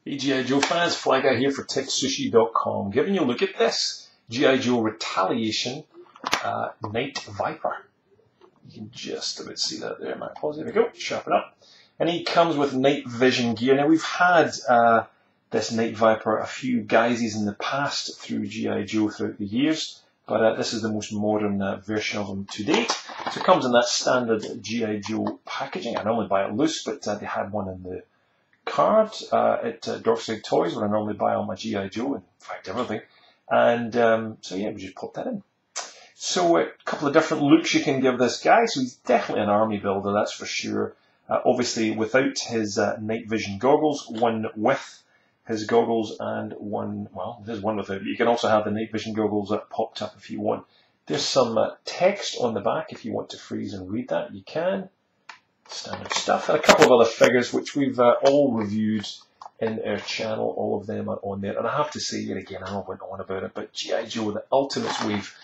Hey G.I. Joe fans, Fly Guy here for TekSushi.com, giving you a look at this G.I. Joe Retaliation Night Viper. You can just about see that there, my pause. There we go, sharpen up. And he comes with night vision gear. Now we've had this Night Viper a few guises in the past through G.I. Joe throughout the years, but this is the most modern version of them to date. So it comes in that standard G.I. Joe packaging. I normally buy it loose, but they had one in the card at Dorkside Toys, where I normally buy all my G.I. Joe, in fact everything. And so yeah, we just pop that in. So a couple of different looks you can give this guy. So he's definitely an army builder, that's for sure. Obviously without his night vision goggles, one with his goggles and one, well, there's one without, but you can also have the night vision goggles that popped up if you want. There's some text on the back if you want to freeze and read that, you can. Standard stuff, and a couple of other figures which we've all reviewed in our channel. All of them are on there, and I have to say yet again, I know I went on about it, but G.I. Joe The Ultimates Wave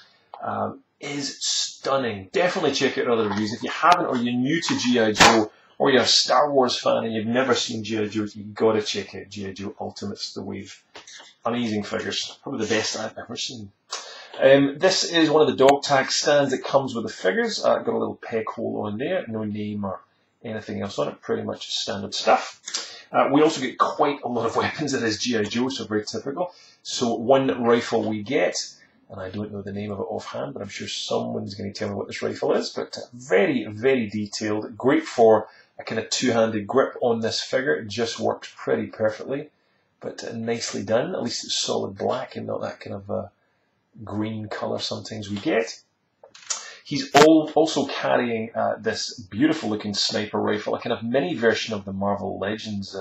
is stunning. Definitely check out other reviews. If you haven't, or you're new to G.I. Joe, or you're a Star Wars fan and you've never seen G.I. Joe, you've got to check out G.I. Joe Ultimates The Wave. Amazing figures, probably the best I've ever seen. This is one of the dog tag stands that comes with the figures. Got a little peg hole on there, no name or anything else on it, pretty much standard stuff. We also get quite a lot of weapons. It is G.I. Joe, so very typical. So one rifle we get, and I don't know the name of it offhand, but I'm sure someone's going to tell me what this rifle is, but very, very detailed. Great for a kind of two-handed grip on this figure. It just works pretty perfectly, but nicely done. At least it's solid black and not that kind of green colour sometimes we get. He's also carrying this beautiful looking sniper rifle, a kind of mini version of the Marvel Legends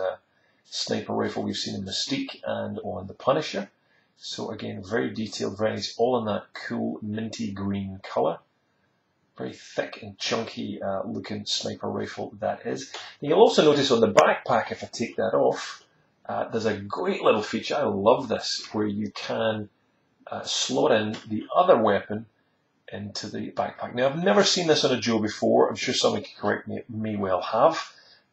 sniper rifle we've seen in Mystique and on the Punisher. So again, very detailed, very nice, all in that cool minty green colour. Very thick and chunky looking sniper rifle that is. And you'll also notice on the backpack, if I take that off, there's a great little feature, I love this, where you can slot in the other weapon into the backpack. Now, I've never seen this on a Joe before. I'm sure someone can correct me, it may well have.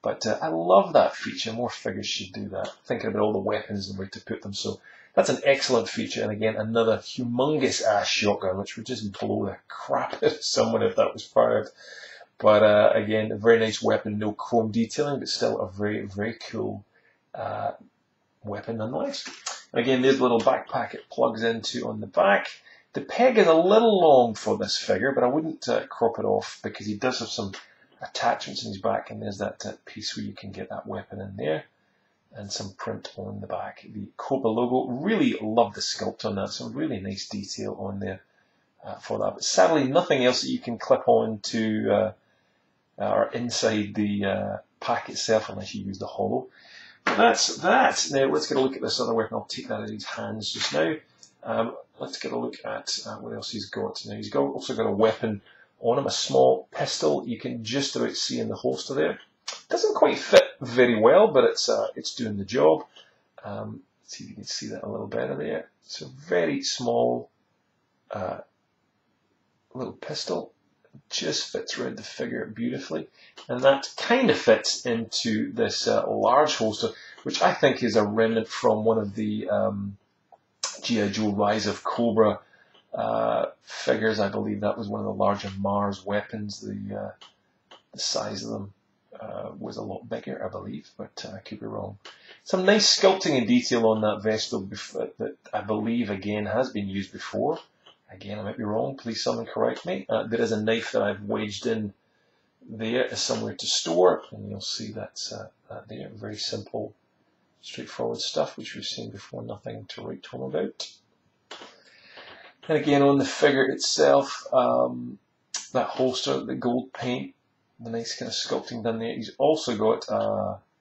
But I love that feature. More figures should do that. Thinking about all the weapons and where to put them. So that's an excellent feature. And again, another humongous ass shotgun, which would just blow the crap out of someone if that was fired. But again, a very nice weapon. No chrome detailing, but still a very, very cool weapon nonetheless. Again, there's a little backpack it plugs into on the back. The peg is a little long for this figure, but I wouldn't crop it off because he does have some attachments in his back, and there's that piece where you can get that weapon in there, and some print on the back. The Cobra logo, really love the sculpt on that, some really nice detail on there for that. But sadly, nothing else that you can clip on to or inside the pack itself unless you use the hollow. That's that. Now let's get a look at this other weapon. I'll take that in his hands just now. Let's get a look at what else he's got. Now he's also got a weapon on him, a small pistol. You can just about see in the holster there. Doesn't quite fit very well, but it's doing the job. Let's see if you can see that a little better there. It's a very small little pistol. Just fits around the figure beautifully, and that kind of fits into this large holster, which I think is a remnant from one of the G.I. Joe Rise of Cobra figures. I believe that was one of the larger Mars weapons. The size of them was a lot bigger, I believe, but I could be wrong. Some nice sculpting and detail on that vest that I believe again has been used before. Again, I might be wrong, please someone correct me. There is a knife that I've wedged in there as somewhere to store, and you'll see that's that there. Very simple, straightforward stuff, which we've seen before, nothing to write home about. And again, on the figure itself, that holster, the gold paint, the nice kind of sculpting done there. He's also got,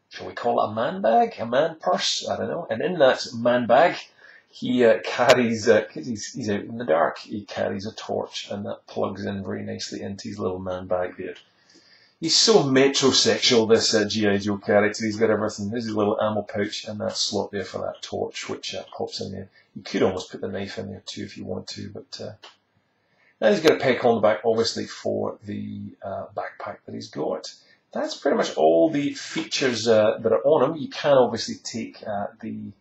shall we call it a man bag, a man purse, I don't know. And in that man bag, he carries, because he's out in the dark, he carries a torch, and that plugs in very nicely into his little man bag there. He's so metrosexual, this G.I. Joe character. He's got everything. There's his little ammo pouch and that slot there for that torch, which pops in there. You could almost put the knife in there too if you want to, but now he's got a peg on the back, obviously, for the backpack that he's got. that's pretty much all the features that are on them. You can obviously take the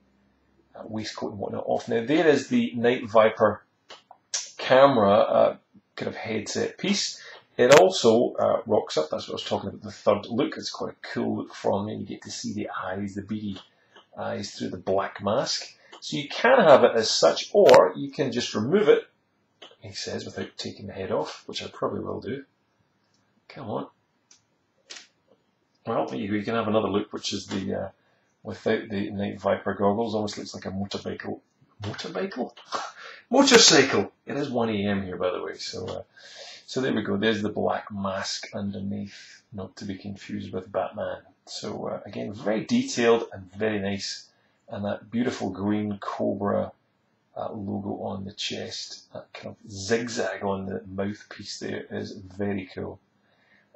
waistcoat and whatnot off. Now there is the Night Viper camera kind of headset piece. It also rocks up. That's what I was talking about, the third look. It's quite a cool look from it. You get to see the eyes, the beady eyes through the black mask. So you can have it as such, or you can just remove it, he says, without taking the head off, which I probably will do. Come on. Well, there you go. You can have another look, which is the without the Night Viper goggles. Almost looks like a motorcycle. Motorcycle! It is 1 AM here, by the way. So there we go. There's the black mask underneath, not to be confused with Batman. So again, very detailed and very nice. And that beautiful green cobra logo on the chest, that kind of zigzag on the mouthpiece there is very cool.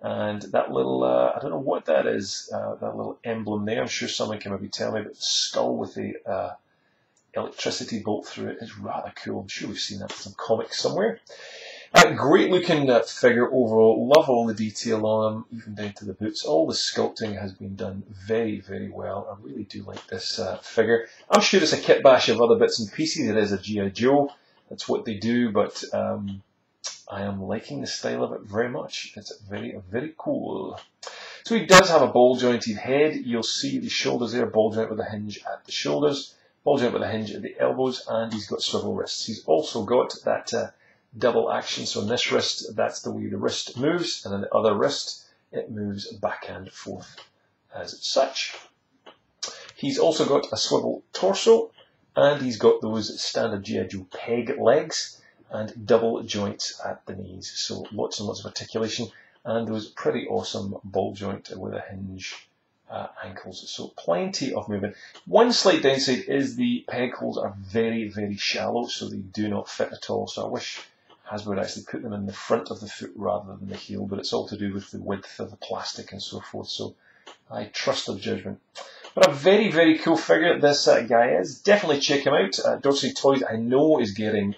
And that little, I don't know what that is, that little emblem there. I'm sure someone can maybe tell me, but the skull with the electricity bolt through it is rather cool. I'm sure we've seen that in some comics somewhere. Great looking figure overall. Love all the detail on him, even down to the boots. All the sculpting has been done very, very well. I really do like this figure. I'm sure it's a kit bash of other bits and pieces. It is a G.I. Joe. That's what they do, but I am liking the style of it very much. It's very, very cool. So he does have a ball jointed head. You'll see the shoulders there, ball joint with a hinge at the shoulders, ball joint with a hinge at the elbows, and he's got swivel wrists. He's also got that double action. So on this wrist, that's the way the wrist moves, and on the other wrist, it moves back and forth as such. He's also got a swivel torso, and he's got those standard G.I. Joe peg legs and double joints at the knees. So lots and lots of articulation, and those pretty awesome ball joint with a hinge ankles. So plenty of movement. One slight downside is the peg holes are very, very shallow, so they do not fit at all. So I wish Hasbro would actually put them in the front of the foot rather than the heel, but it's all to do with the width of the plastic and so forth. So I trust their judgment. But a very, very cool figure this guy is. Definitely check him out. Dorsey Toys, I know, is getting,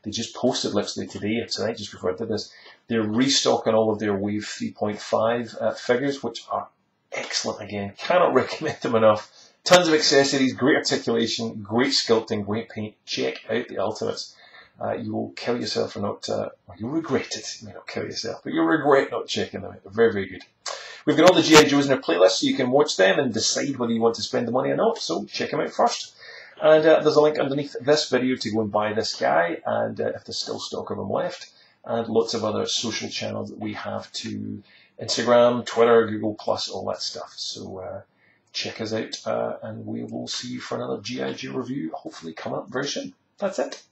they just posted literally today, tonight, just before I did this. They're restocking all of their Wave 3.5 figures, which are excellent again. Cannot recommend them enough. Tons of accessories, great articulation, great sculpting, great paint. Check out the Ultimates. You will kill yourself for not, or you'll regret it. You may not kill yourself, but you'll regret not checking them out. They're very, very good. We've got all the G.I. Joes in our playlist, so you can watch them and decide whether you want to spend the money or not. So check them out first. And there's a link underneath this video to go and buy this guy, and if there's still stock of them left, and lots of other social channels that we have to Instagram, Twitter, Google+, all that stuff. So check us out, and we will see you for another G.I. Joe review, hopefully coming up very soon. That's it.